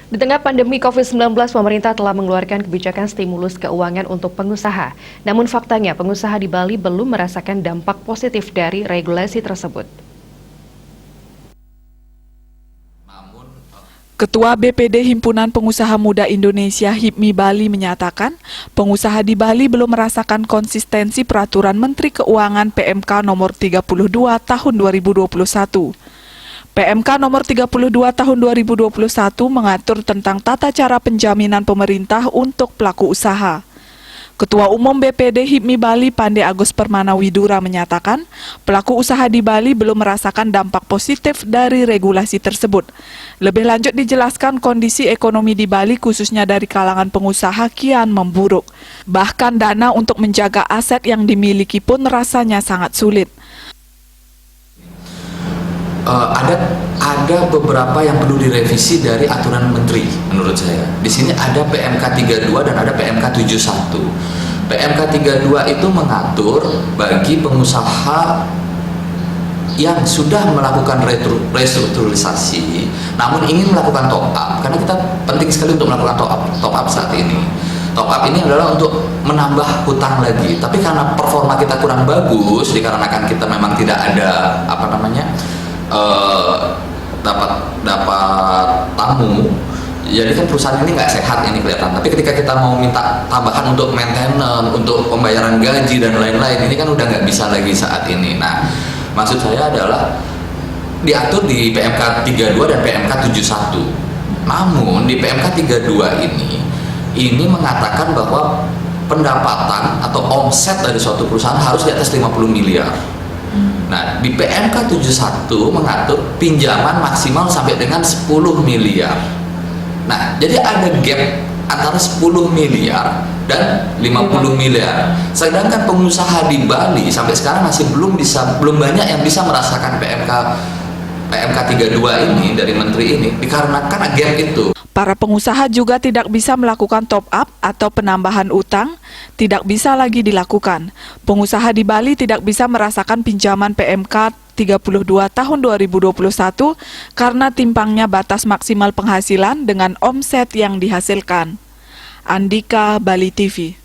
Di tengah pandemi COVID-19, pemerintah telah mengeluarkan kebijakan stimulus keuangan untuk pengusaha. Namun faktanya, pengusaha di Bali belum merasakan dampak positif dari regulasi tersebut. Ketua BPD Himpunan Pengusaha Muda Indonesia HIPMI Bali menyatakan, pengusaha di Bali belum merasakan konsistensi peraturan Menteri Keuangan PMK nomor 32 tahun 2021. PMK nomor 32 tahun 2021 mengatur tentang tata cara penjaminan pemerintah untuk pelaku usaha. Ketua Umum BPD HIPMI Bali Pande Agus Permana Widura menyatakan, pelaku usaha di Bali belum merasakan dampak positif dari regulasi tersebut. Lebih lanjut dijelaskan kondisi ekonomi di Bali khususnya dari kalangan pengusaha kian memburuk. Bahkan dana untuk menjaga aset yang dimiliki pun rasanya sangat sulit. Ada beberapa yang perlu direvisi dari aturan menteri menurut saya. Di sini ada PMK 32 dan ada PMK 71. PMK 32 itu mengatur bagi pengusaha yang sudah melakukan restrukturisasi namun ingin melakukan top up, karena kita penting sekali untuk melakukan top up saat ini. Top up ini adalah untuk menambah hutang lagi, tapi karena performa kita kurang bagus dikarenakan kita memang tidak ada dapat tamu, jadi kan perusahaan ini nggak sehat ini kelihatan. Tapi ketika kita mau minta tambahan untuk maintenance, untuk pembayaran gaji dan lain-lain, ini kan udah nggak bisa lagi saat ini. Nah, maksud saya adalah diatur di PMK 32 dan PMK 71. Namun di PMK 32 ini mengatakan bahwa pendapatan atau omset dari suatu perusahaan harus di atas 50 miliar. Nah, di PMK 71 mengatur pinjaman maksimal sampai dengan 10 miliar. Nah, jadi ada gap antara 10 miliar dan 50 miliar. Sedangkan pengusaha di Bali sampai sekarang masih belum banyak yang bisa merasakan PMK 32 ini dari menteri ini dikarenakan gap itu. Para pengusaha juga tidak bisa melakukan top up atau penambahan utang, tidak bisa lagi dilakukan. Pengusaha di Bali tidak bisa merasakan pinjaman PMK 32 tahun 2021 karena timpangnya batas maksimal penghasilan dengan omset yang dihasilkan. Andika, Bali TV.